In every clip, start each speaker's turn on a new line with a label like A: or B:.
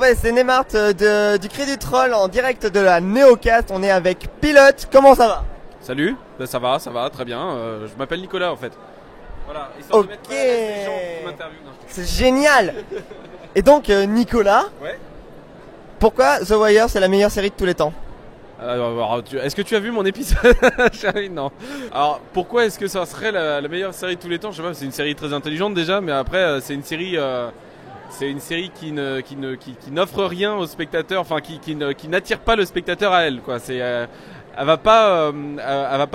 A: ouais, c'est Neymar du Crédit Troll en direct de la Neocast. On est avec Pilote. Comment ça va?
B: Salut, ben ça va, très bien. Je m'appelle Nicolas en fait. Voilà,
A: Ok,
B: de mettre mal à l'aise les gens qui m'interviewent. Non,
A: c'est génial. Et donc Nicolas,
B: ouais.
A: pourquoi The Wire c'est la meilleure série de tous les temps?
B: Est-ce que tu as vu mon épisode? Chérie, non. Alors pourquoi est-ce que ça serait la meilleure série de tous les temps? Je sais pas, c'est une série très intelligente déjà, mais après c'est une série qui n'offre rien au spectateur, enfin qui n'attire pas le spectateur à elle, quoi. Elle va pas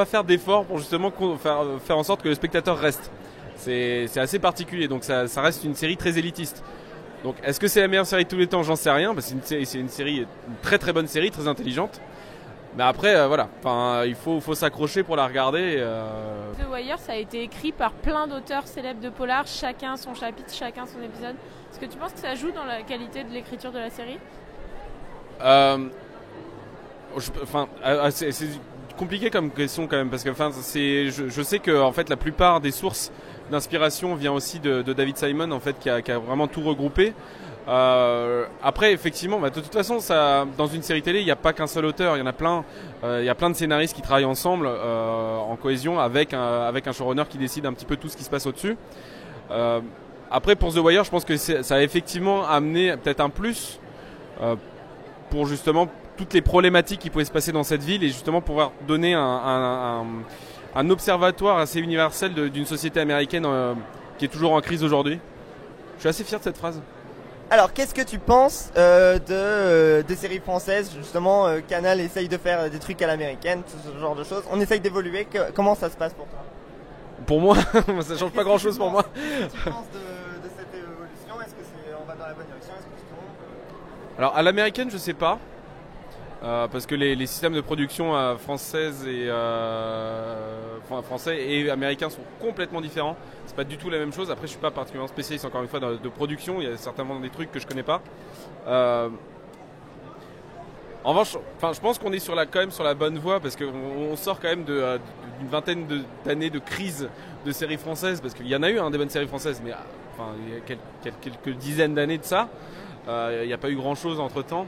B: faire d'efforts pour justement faire en sorte que le spectateur reste. C'est assez particulier, donc ça reste une série très élitiste. Donc est-ce que c'est la meilleure série de tous les temps? J'en sais rien, parce que c'est une très très bonne série, très intelligente. Mais après voilà, enfin il faut s'accrocher pour la regarder.
C: The Wire, ça a été écrit par plein d'auteurs célèbres de polar, chacun son chapitre, chacun son épisode. Est-ce que tu penses que ça joue dans la qualité de l'écriture de la série?
B: C'est compliqué comme question quand même, parce que je sais que en fait la plupart des sources d'inspiration vient aussi de David Simon en fait, qui a vraiment tout regroupé. Après effectivement, de toute façon dans une série télé il n'y a pas qu'un seul auteur, il y en a plein. Il y a plein de scénaristes qui travaillent ensemble en cohésion avec un showrunner qui décide un petit peu tout ce qui se passe au-dessus. Après pour The Wire, je pense que ça a effectivement amené peut-être un plus pour justement toutes les problématiques qui pouvaient se passer dans cette ville, et justement pouvoir donner un observatoire assez universel d'une société américaine qui est toujours en crise aujourd'hui. Je suis assez fier de cette phrase.
A: Alors, qu'est-ce que tu penses des séries françaises? Justement, Canal essaye de faire des trucs à l'américaine, tout ce genre de choses. On essaye d'évoluer. Comment ça se passe pour toi?
B: Pour moi, ça change pas grand-chose pour moi.
A: Qu'est-ce que tu penses de cette évolution? Est-ce que on va dans la bonne direction? Est-ce que tu trouves
B: Alors, à l'américaine, je sais pas. Parce que les systèmes de production français et américains sont complètement différents. C'est pas du tout la même chose. Après, je suis pas particulièrement spécialiste encore une fois de production. Il y a certainement des trucs que je connais pas. En revanche, je pense qu'on est quand même sur la bonne voie, parce qu'on sort quand même d'une vingtaine d'années de crise de séries françaises, parce qu'il y en a eu des bonnes séries françaises, mais il y a quelques dizaines d'années de ça. Il n'y a pas eu grand chose entre temps.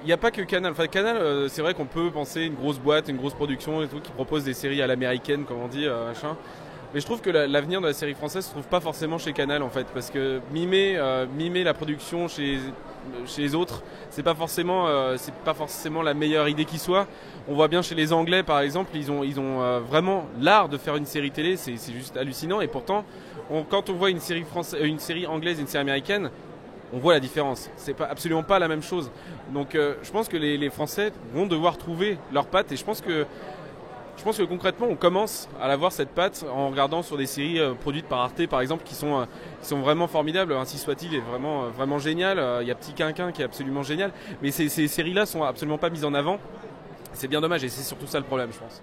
B: Il n'y a pas que Canal. Enfin, Canal, c'est vrai qu'on peut penser une grosse boîte, une grosse production et tout, qui propose des séries à l'américaine, comme on dit, machin. Mais je trouve que l'avenir de la série française se trouve pas forcément chez Canal, en fait, parce que mimer la production chez les autres, c'est pas forcément la meilleure idée qui soit. On voit bien chez les Anglais, par exemple, ils ont vraiment l'art de faire une série télé. C'est juste hallucinant. Et pourtant, quand on voit une série anglaise et une série américaine, on voit la différence. C'est absolument pas la même chose. Donc je pense que les Français vont devoir trouver leur patte, et je pense que concrètement on commence à la voir, cette patte, en regardant sur des séries produites par Arte par exemple, qui sont vraiment formidables. Ainsi soit-il est vraiment génial. Il y a Petit Quinquin qui est absolument génial, mais ces séries là sont absolument pas mises en avant. C'est bien dommage, et c'est surtout ça le problème, je pense.